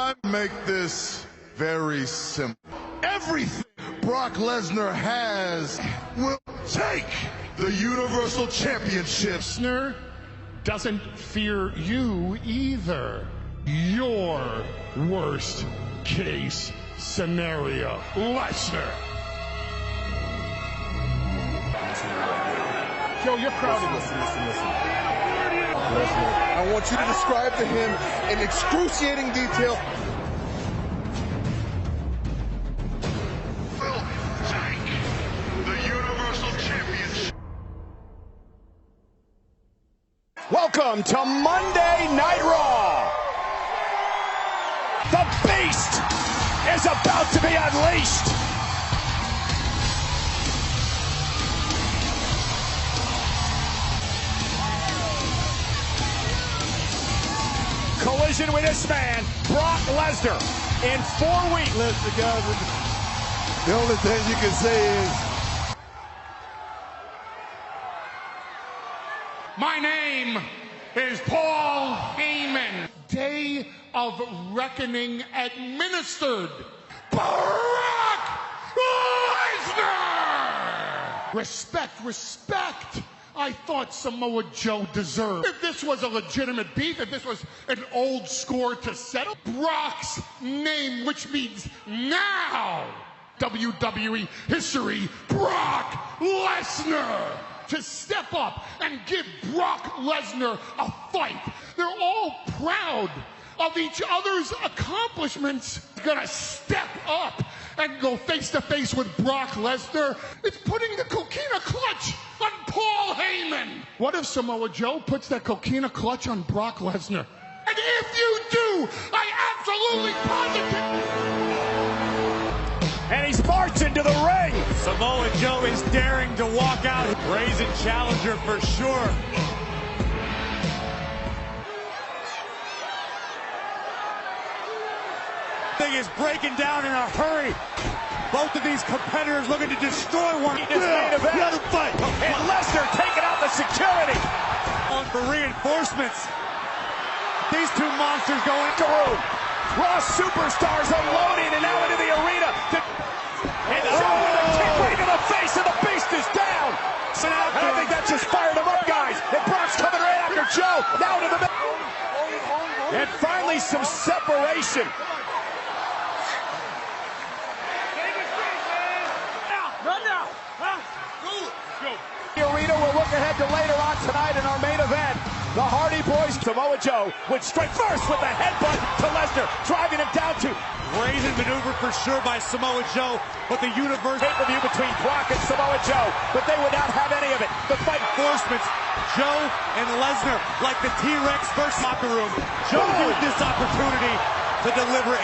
I make this very simple. Everything Brock Lesnar has will take the Universal Championship. Lesnar doesn't fear you either. Your worst case scenario. Lesnar. Joe, you're crowded. Listen. I want you to describe to him in excruciating detail. Will take the Universal Championship. Welcome to Monday Night Raw. The beast is about to be unleashed. Collision with this man, Brock Lesnar, in 4 weeks. Listen, guys, the only thing you can say is, My name is Paul Heyman. Day of reckoning administered. Brock Lesnar! Respect. I thought Samoa Joe deserved. If this was a legitimate beef, if this was an old score to settle, Brock's name, which means now, WWE history, Brock Lesnar, to step up and give Brock Lesnar a fight. They're all proud of each other's accomplishments. Gonna step up and go face to face with Brock Lesnar. It's putting the coquina clutch on Paul Heyman. What if Samoa Joe puts that coquina clutch on Brock Lesnar? And if you do, I absolutely positive. And he's marching to the ring. Samoa Joe is daring to walk out. Brazen challenger for sure. Thing is breaking down in a hurry. Both of these competitors looking to destroy one. This main event. Let him fight. And Lesnar taking out the security. On for reinforcements. These two monsters go into room. Raw superstars unloading and now into the arena. And Joe with a kick right to the face, and the beast is down. And I think that just fired him up, guys. And Brock's coming right after Joe. Now to the middle. And finally some separation. The arena will look ahead to later on tonight in our main event. The Hardy Boys. Samoa Joe would strike first with a headbutt to Lesnar, driving him down to brazen maneuver for sure by Samoa Joe, but the universe pay-per-view between Brock and Samoa Joe, but they would not have any of it. The fight reinforcements. Joe and Lesnar like the T-Rex first locker room. Joe used this opportunity to deliver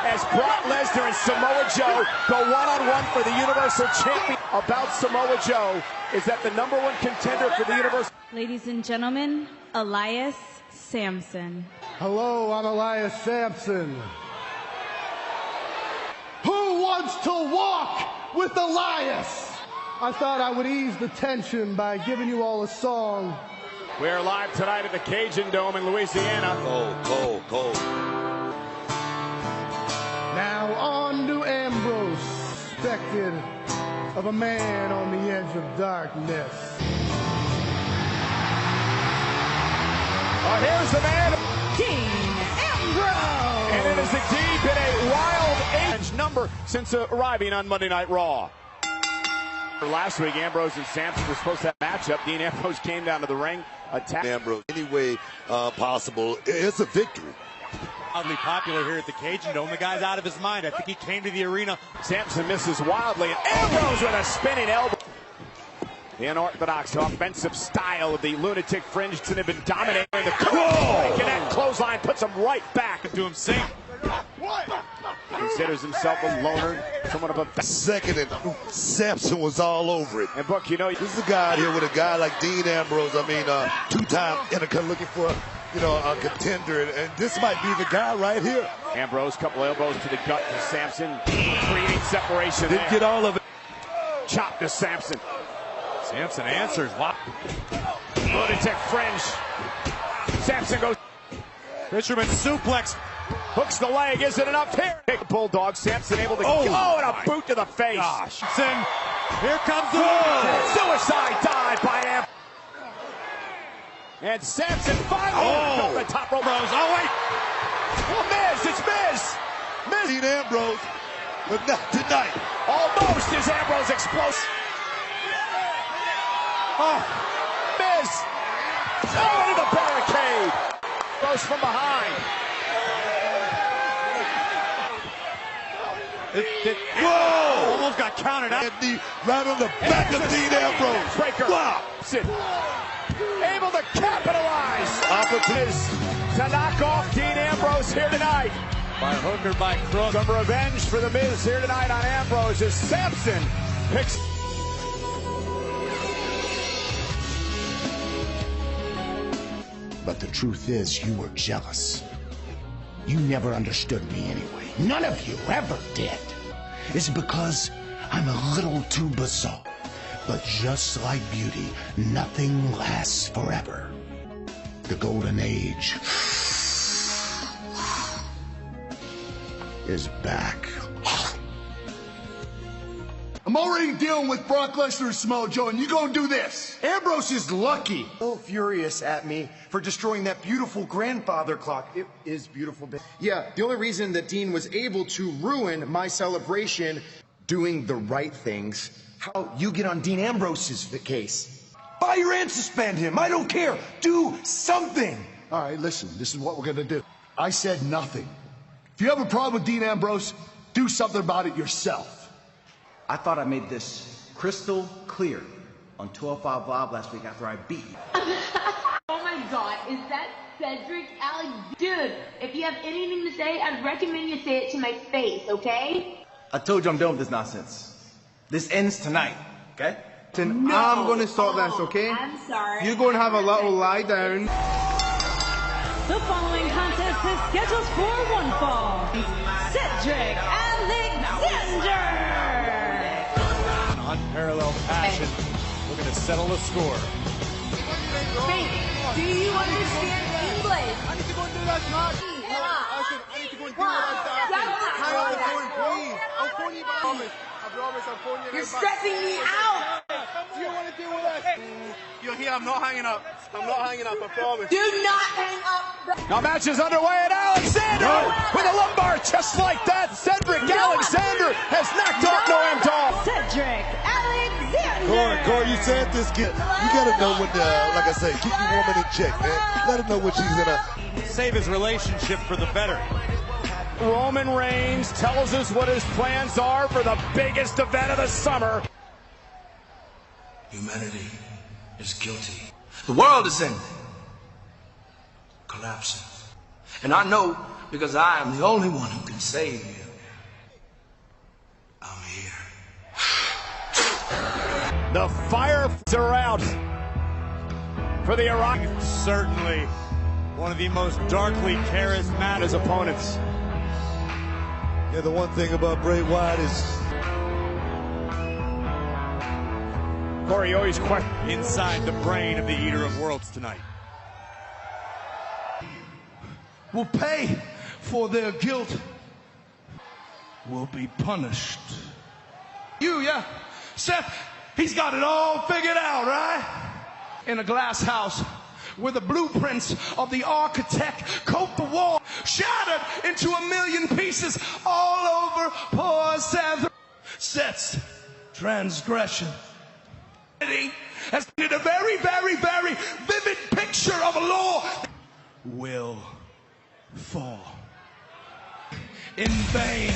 as Brock Lesnar and Samoa Joe go one-on-one for the Universal Champion. About Samoa Joe is that the #1 contender for the Universal. Ladies and gentlemen, Elias Sampson. hello, I'm Elias Sampson. Who wants to walk with Elias? I thought I would ease the tension by giving you all a song. We're live tonight at the Cajun Dome in Louisiana. Cold. Now on to Ambrose, suspected of a man on the edge of darkness. Here's the man, King Ambrose. and it has indeed been a wild age number since arriving on Monday Night Raw. Last week, Ambrose and Sampson were supposed to have a matchup. Dean Ambrose came down to the ring, attacked Ambrose any way possible. It's a victory. Oddly popular here at the Cajun Dome. The guy's out of his mind. I think he came to the arena. Sampson misses wildly, and Ambrose with a spinning elbow. The unorthodox offensive style of the lunatic fringeton have been dominating the that clothesline puts him right back To him sing. Considers himself a loner, somewhat of a Second, and Sampson was all over it. and Book, you know, This is a guy out here with a guy like Dean Ambrose. I mean, two-time Intercontinental, looking for a contender, and this might be the guy right here. Ambrose, couple elbows to the gut to Sampson, creating separation. Didn't get all of it. Chop to Sampson. Sampson answers. Wow. Lunatic fringe. Sampson goes. Fisherman suplex. Hooks the leg, isn't enough here. Big Bulldog, Samson able to go, and a boot to the face. Gosh. Here comes the Suicide dive by Ambrose. And Samson finally on the top rope. Oh, wait. Oh, Miz, it's Miz. Dean Ambrose, but not tonight. Almost is Ambrose explosive. Oh, Miz. Oh, into the barricade. Goes from behind. Whoa! Almost got counted out. Right on the back of Dean Ambrose. Breaker. Wow. Able to capitalize. Opportunities to knock off Dean Ambrose here tonight. By hook or by crook. Some revenge for the Miz here tonight on Ambrose as Samson picks. But the truth is, you were jealous. You never understood me anyway. None of you ever did. It's because I'm a little too bizarre. But just like beauty, nothing lasts forever. The golden age is back. I'm already dealing with Brock Lesnar's Samoa Joe, and you gonna do this. Ambrose is lucky. So furious at me for destroying that beautiful grandfather clock. It is beautiful. Yeah, the only reason that Dean was able to ruin my celebration doing the right things, how you get on Dean Ambrose's case. Fire and suspend him. I don't care. Do something. All right, listen, this is what we're gonna do. I said nothing. If you have a problem with Dean Ambrose, do something about it yourself. I thought I made this crystal clear on 205 Live last week after I beat you. Oh my God, is that Cedric Alex? Dude, if you have anything to say, I'd recommend you say it to my face, okay? I told you I'm done with this nonsense. This ends tonight, okay? No, I'm gonna start this, okay? I'm sorry. You're gonna have a little lie down. The following contest is scheduled for one fall. Cedric Alexander. Unparalleled passion. Looking to settle the score. Hey, do you understand English? I need to go and do that, Todd. I need to go and do that. Hang on, please. I'll phone you back. I promise I'll phone you. You're stressing me out. Do you want to deal with us? You're here. I'm not hanging up. I'm not hanging up. I promise. Do not hang up. Now match is underway and Alexander with a lumbar just like that. Cedric Alexander has knocked off Noam Dar. Cedric Alexander. Corey, you said this. You gotta know when to, like I say, keep your woman in check, man. Let her know when she's gonna save his relationship for the better. Roman Reigns tells us what his plans are for the biggest event of the summer. Humanity is guilty. The world is ending, collapsing. And I know because I am the only one who can save you. I'm here. The fire are out for the Iraq. Certainly one of the most darkly charismatic his opponents. Yeah, the one thing about Bray Wyatt is Corey always inside the brain of the Eater of Worlds tonight. Will pay for their guilt. Will be punished. Yeah. Seth, he's got it all figured out, right? In a glass house where the blueprints of the architect coat the wall, shattered into a million pieces all over poor Seth. Seth's transgression has painted a very, very, very vivid picture of a law will fall in vain.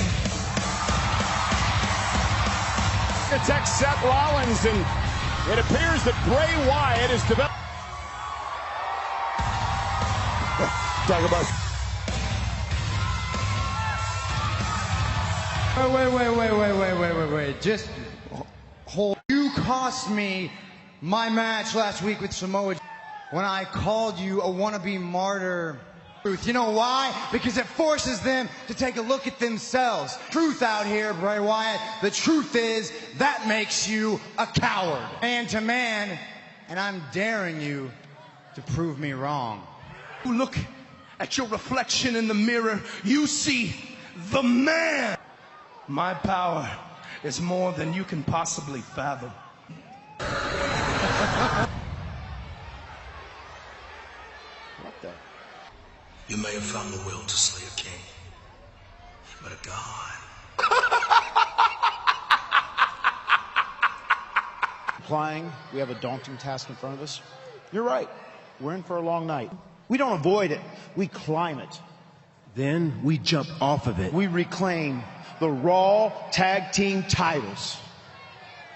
Architect Seth Rollins, and it appears that Bray Wyatt is developed. talk about. Wait. Just hold. You cost me my match last week with Samoa Joe when I called you a wannabe martyr. You know why? Because it forces them to take a look at themselves. Truth out here, Bray Wyatt. The truth is that makes you a coward. Man to man, and I'm daring you to prove me wrong. Look at your reflection in the mirror, you see the man. My power is more than you can possibly fathom. What the? You may have found the will to slay a king, but a god. Implying we have a daunting task in front of us? You're right. We're in for a long night. We don't avoid it. We climb it. Then we jump off of it. We reclaim the Raw Tag Team titles.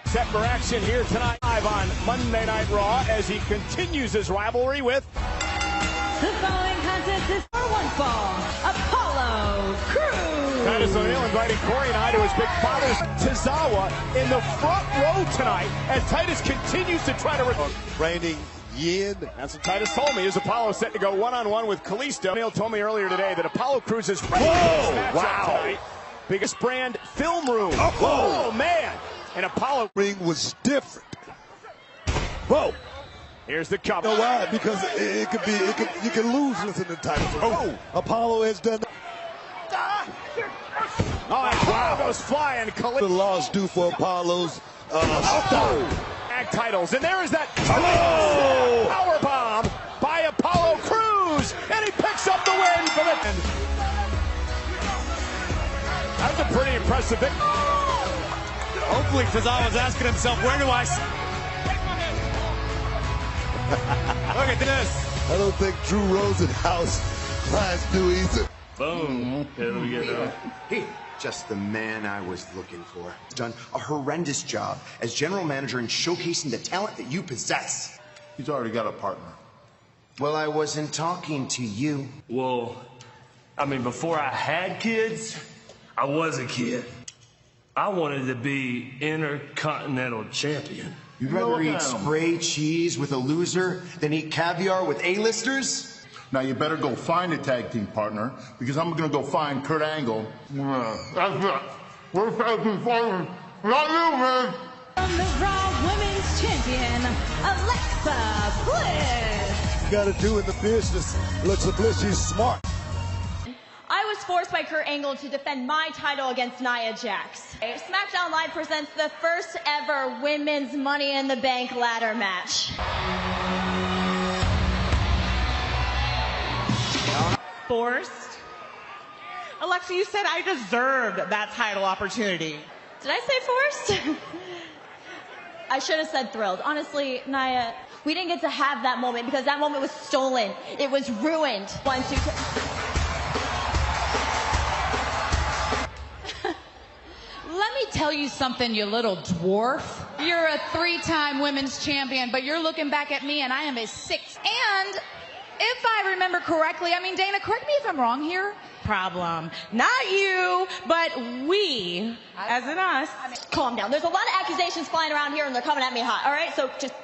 Set for action here tonight live on Monday Night Raw as he continues his rivalry with... The following contest is for one fall, Apollo Crews. Titus O'Neil inviting Corey and I to his big father's Tozawa in the front row tonight as Titus continues to try to... Reigning Yin. That's what Titus told me. Is Apollo set to go one-on-one with Kalisto. O'Neil told me earlier today that Apollo Crews is ready for this matchup tonight. Biggest brand film room. Oh man. And Apollo Ring was different. Whoa. Here's the cover. You know why? Because you can lose within the title. Oh, Apollo has done. Oh, and wow, goes flying. The laws due for Apollo's tag titles, and there is that power bomb by Apollo Crews, and he picks up the win for the. That's a pretty impressive victory. Hopefully, Tozawa's asking himself, where do I? Look at this. I don't think Drew Rosenhaus clients do either. Boom. There we go. Hey, just the man I was looking for. Done a horrendous job as general manager in showcasing the talent that you possess. He's already got a partner. Well, I wasn't talking to you. Well, I mean, before I had kids, I was a kid. I wanted to be Intercontinental Champion. You'd rather eat spray cheese with a loser than eat caviar with A-listers? Now you better go find a tag team partner because I'm going to go find Kurt Angle. That's it. We're tag team partners. Not you, man. From the Raw Women's Champion, Alexa Bliss. Got to do in the business. Alexa Bliss, she's smart. I was forced by Kurt Angle to defend my title against Nia Jax. SmackDown Live presents the first ever Women's Money in the Bank ladder match. Forced? Alexa, you said I deserved that title opportunity. Did I say forced? I should have said thrilled. Honestly, Nia, we didn't get to have that moment because that moment was stolen. It was ruined. 1, 2, 3. Let me tell you something, you little dwarf. You're a 3-time women's champion, but you're looking back at me and I am a 6th. And if I remember correctly, I mean, Dana, correct me if I'm wrong here. Problem. Not you, but we, as in us. Calm down. There's a lot of accusations flying around here and they're coming at me hot. All right, so just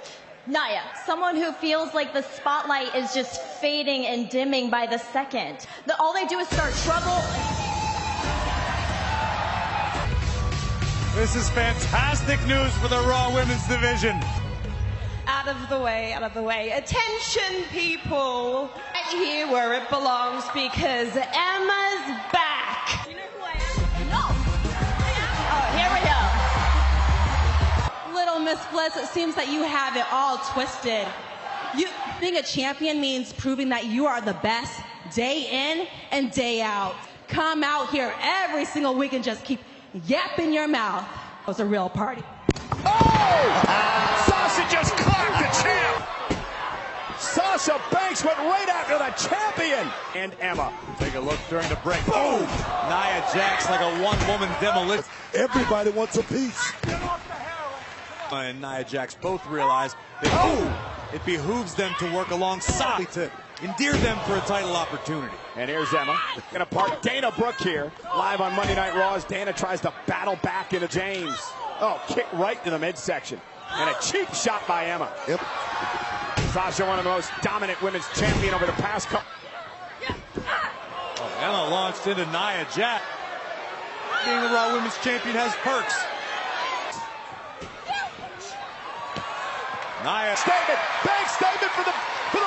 Nia, someone who feels like the spotlight is just fading and dimming by the second. All they do is start trouble. This is fantastic news for the Raw Women's Division. Out of the way, out of the way. Attention, people. Right here where it belongs because Emma's back. You know who I am? No. Oh, here we go. Little Miss Bliss, it seems that you have it all twisted. Being a champion means proving that you are the best day in and day out. Come out here every single week and just keep yapping your mouth. It was a real party. Oh! Sasha just clocked the champ! Sasha Banks went right after the champion! And Emma. Take a look during the break. Boom! Nia Jax like a one-woman demolition. Everybody wants a piece. And Nia Jax both realize that it behooves them to work alongside to endear them for a title opportunity. And here's Emma. Gonna park Dana Brooke here. Live on Monday Night Raw as Dana tries to battle back into James. Oh, kick right to the midsection. And a cheap shot by Emma. Yep. Sasha, one of the most dominant women's champion over the past couple. Oh, Emma launched into Nia Jax. Being the Raw Women's Champion has perks. Nia statement, big statement for the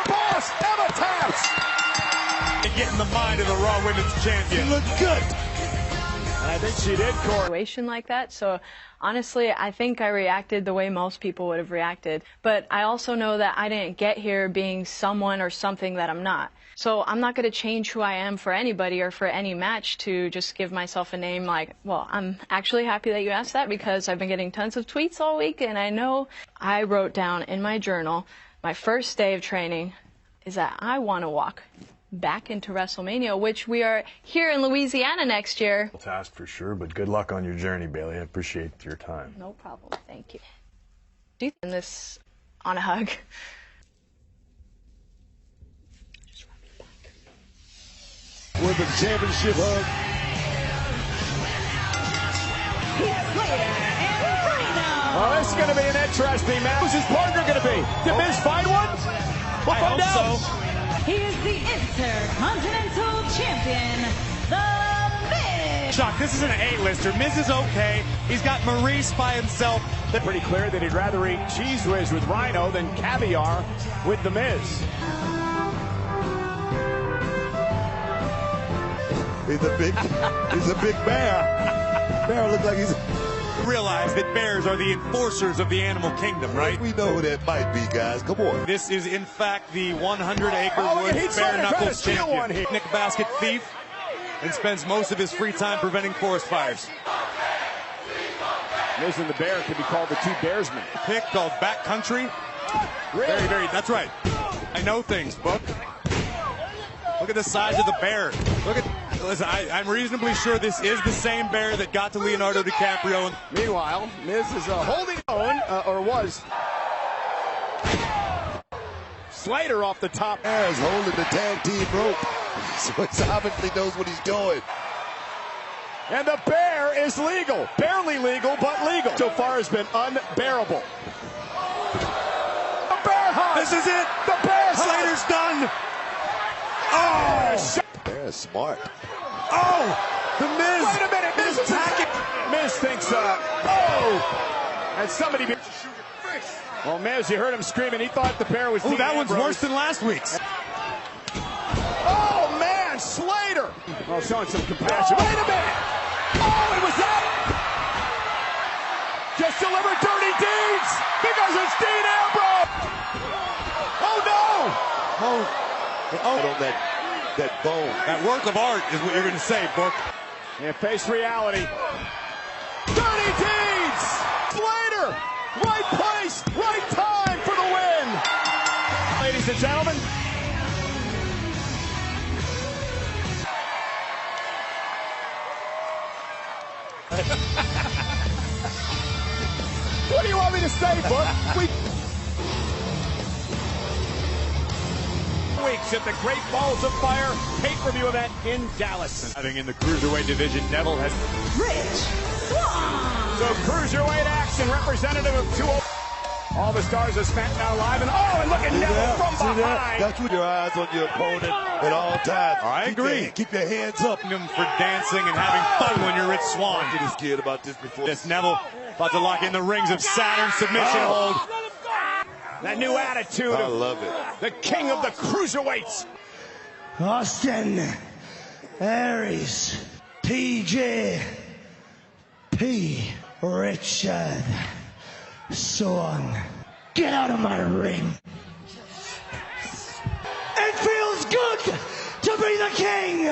boss. Emma taps. get in the mind of the Raw Women's Champion. She looked good. I think she did, Corey. Situation like that. So honestly, I think I reacted the way most people would have reacted. But I also know that I didn't get here being someone or something that I'm not. So I'm not going to change who I am for anybody or for any match to just give myself a name like, well, I'm actually happy that you asked that because I've been getting tons of tweets all week, and I know I wrote down in my journal my first day of training is that I want to walk back into WrestleMania, which we are here in Louisiana next year. Task for sure, but good luck on your journey, Bailey. I appreciate your time. No problem. Thank you. Do you think this on a hug? With the championship hug. Oh, this is going to be an interesting match. Who's his partner going to be? Did Miz find one? We'll find out. So. He is the Intercontinental Champion, The Miz. Shock, this is an A-lister. Miz is okay. He's got Maurice by himself. They're pretty clear that he'd rather eat Cheese Whiz with Rhino than caviar with The Miz. He's a big bear. Bear looks like he's... Realize that bears are the enforcers of the animal kingdom, right? We know who that might be, guys. Come on. This is, in fact, the 100-acre bare knuckles champion. Nick Basket thief, and spends most of his free time preventing forest fires. Miz and the Bear could be called the two Bearsmen. Pick called Backcountry. Really? Very, that's right. I know things, Book. Look at the size of the bear. Look at. Listen, I'm reasonably sure this is the same bear that got to Leonardo DiCaprio. Meanwhile, Miz is holding on, or was. Slater off the top. Bear is holding the tag team rope, so he obviously knows what he's doing. And the bear is legal. Barely legal, but legal. So far has been unbearable. The bear hug. This is it. The bear Slater's done. Oh! Bear is smart. Oh! The Miz! Wait a minute! Miz is attacking! Miz thinks, oh! And somebody... Well, Miz, you heard him screaming. He thought the bear was... Oh, that one's worse than last week's. Oh, man! Slater! Well, showing some compassion. Wait a minute! Oh, it was that! Just delivered dirty deeds! Because it's Dean Ambrose! Oh, no! Oh, on that bone. That work of art is what you're going to say, Book. And face reality. Dirty deeds! Slater! Right place, right time for the win! Ladies and gentlemen. What do you want me to say, Book? Weeks at the Great Balls of Fire pay-per-view event in Dallas. Having in the Cruiserweight division, Neville has... Rich Swann! So Cruiserweight action, representative of 2-0. All the stars of SmackDown Live, and look at Neville from behind. That's with your eyes on your opponent at all times. I agree. Keep your hands up. Him for dancing and having fun when you're Rich Swann. I get scared about this before. This Neville about to lock in the rings of Saturn submission hold. That new attitude. I love it. The king of the cruiserweights. Austin Aries, PJ, P. Richard Swann. Get out of my ring. It feels good to be the king.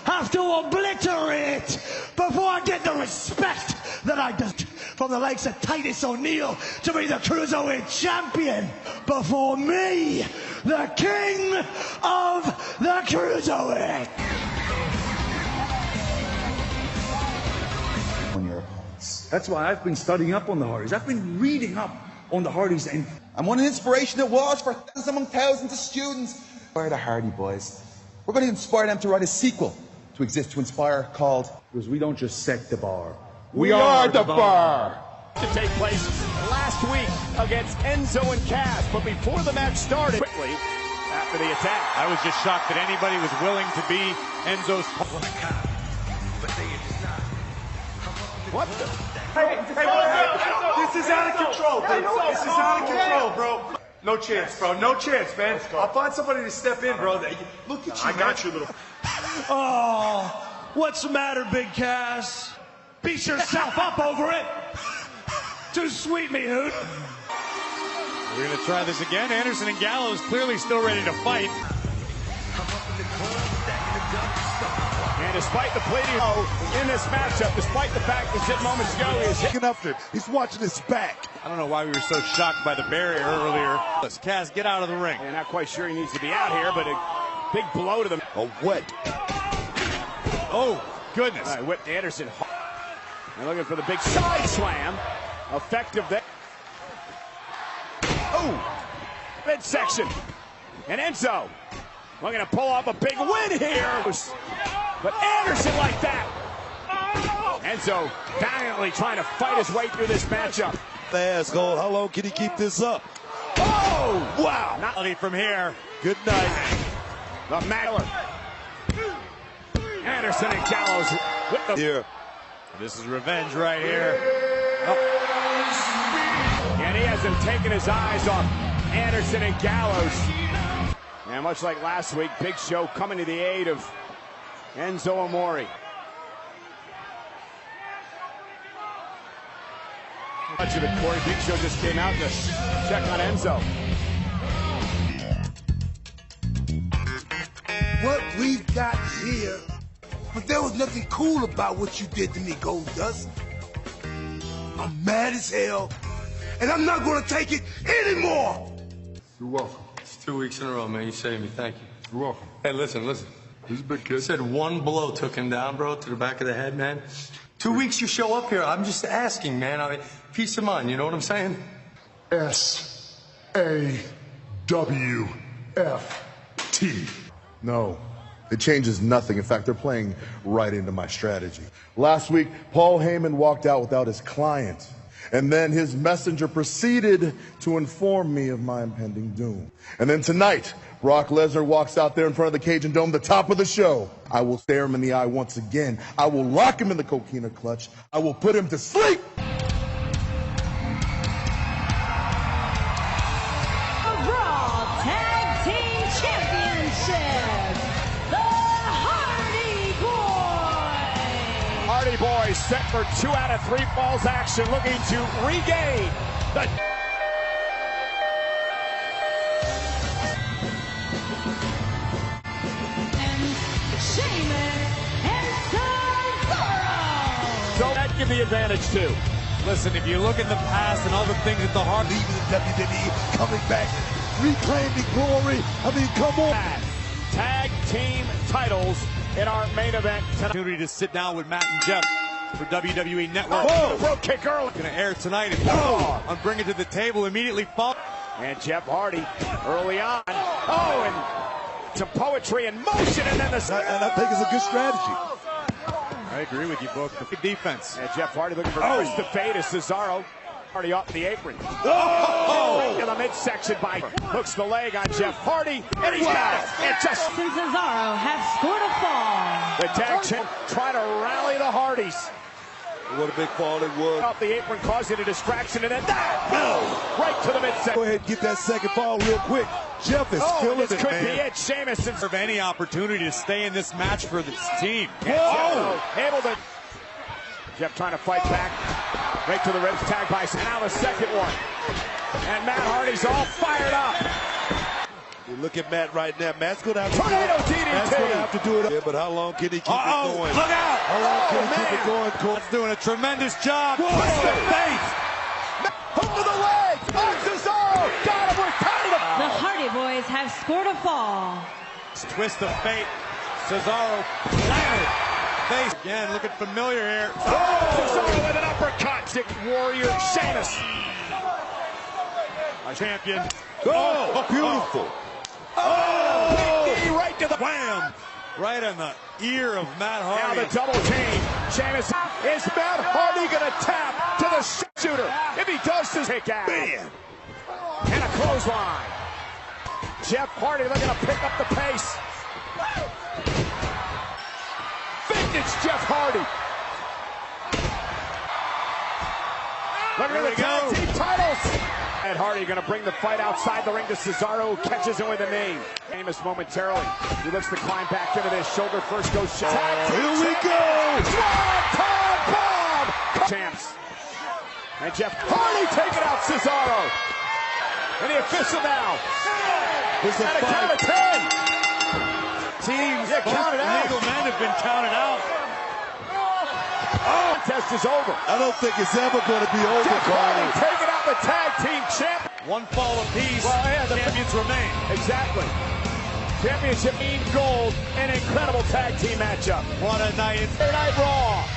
Have to obliterate before I get the respect that I deserve from the likes of Titus O'Neil to be the Cruiserweight champion before me, the king of the Cruiserweight. On your opponents. That's why I've been studying up on the Hardys. I've been reading up on the Hardys, and what an inspiration it was for thousands among thousands of students. Inspire the Hardy Boys. We're going to inspire them to write a sequel to Exist to Inspire called... Because we don't just set the bar. We are the bar. To take place last week against Enzo and Cass, but before the match started, quickly after the attack, I was just shocked that anybody was willing to be Enzo's. What the? Hey, this is out of control. This is out of control, bro. No chance, bro. No chance, man. I'll find somebody to step in, bro. Look at you, I got you, little. Oh, what's the matter, Big Cass? Beat yourself up over it. Too sweet, me, Hoot. We're going to try this again. Anderson and Gallows clearly still ready to fight. And despite the pleading in this matchup, despite the fact that just moments ago he was Looking after him. He's watching his back. I don't know why we were so shocked by the barrier earlier. Let's Cass get out of the ring. and not quite sure he needs to be out here, but a big blow to the. A what? Oh, goodness. All right, whipped Anderson. And looking for the big side slam. Effective there. Oh, midsection. And Enzo looking to pull off a big win here. But Anderson like that. Enzo valiantly trying to fight his way through this matchup. Fast, Cole. How long can he keep this up? Oh, Wow. Not from here. Good night. the Maggler. Anderson and Gallows with the. Here. This is revenge right here. Oh. And he hasn't taken his eyes off Anderson and Gallows. And much like last week, Big Show coming to the aid of Enzo Amore. Much of it, Corey. Big Show just came out to check on Enzo. What we've got here, but there was nothing cool about what you did to me, Goldust. I'm mad as hell, and I'm not gonna take it anymore. You're welcome. It's 2 weeks in a row, man. You saved me. Thank you. You're welcome. Hey, listen. He's a big kid. Said one blow took him down, bro, to the back of the head, man. 2 weeks you show up here. I'm just asking, man. I mean, peace of mind. You know what I'm saying? SAWFT. No, it changes nothing. In fact, they're playing right into my strategy. Last week, Paul Heyman walked out without his client. And then his messenger proceeded to inform me of my impending doom. And then tonight, Brock Lesnar walks out there in front of the Cajun Dome, the top of the show. I will stare him in the eye once again. I will lock him in the coquina clutch. I will put him to sleep. Raw Tag Team Championship, the Hardy Boys. Hardy Boys set for 2 out of 3 falls action, looking to regain the. So that give the advantage too. Listen, if you look at the past and all the things that the Hardy Leaving the WWE, coming back, reclaiming glory. I mean, come on. Tag team titles in our main event tonight. opportunity to sit down with Matt and Jeff for WWE Network. Oh, rope kick early. Going to air tonight and on Bring It to the Table immediately follow. And Jeff Hardy early on. Oh, and some poetry in motion, and then the. And I think it's a good strategy. I agree with you, Book. Good defense. And Jeff Hardy looking for the fade as Cesaro. Hardy off the apron. Oh! In the midsection by hooks the leg on Jeff Hardy, and he's got it. And just And Cesaro has scored a fall. the tag champ trying to rally the Hardys. What a big fall it was. Off the apron, causing a distraction, and then right to the midsection. Go ahead and get that second fall real quick. Jeff is feeling this it, could man. be it. Sheamus Of any opportunity to stay in this match for this team. Able to. Jeff trying to fight back. Right to the ribs, tag by. And now the second one. And Matt Hardy's all fired up. You look at Matt right now. Matt's going to have to Tornado do it. DDT. Matt's going to have to do it. Yeah, but how long can he keep it going? Look out! How long can he keep it going, Cole? That's doing a tremendous job. Whoa. Twist the face. Hook to the leg. On Cesaro. Got him. We're counting him. The Hardy Boys have scored a fall. Twist of fate. Cesaro planted. Face again, looking familiar here. Cesaro with an uppercut. Dick Warrior Sheamus. Our champion. Oh, beautiful. Oh, right to the Wham! Right on the ear of Matt Hardy. Now the double team. Sheamus. Is Matt Hardy going to tap to the shooter? If he does, this kick out. Man. And a clothesline. Jeff Hardy looking to pick up the pace. Vintage Jeff Hardy. Looking at the tag team titles. Ed Hardy going to bring the fight outside the ring to Cesaro, who catches him with a knee. Famous momentarily. He looks to climb back into this. Shoulder first goes. Here we go! Bomb! Champs. And Jeff Hardy taking out Cesaro. And the official now. It's a count of 10. Teams, counted out. legal men have been counted out. Oh, test is over. I don't think it's ever going to be over, Carly. Taking out the tag team champ. One fall apiece. Well, yeah, the champions remain. Exactly. Championship mean gold. An incredible tag team matchup. What a night. Thursday Night Raw.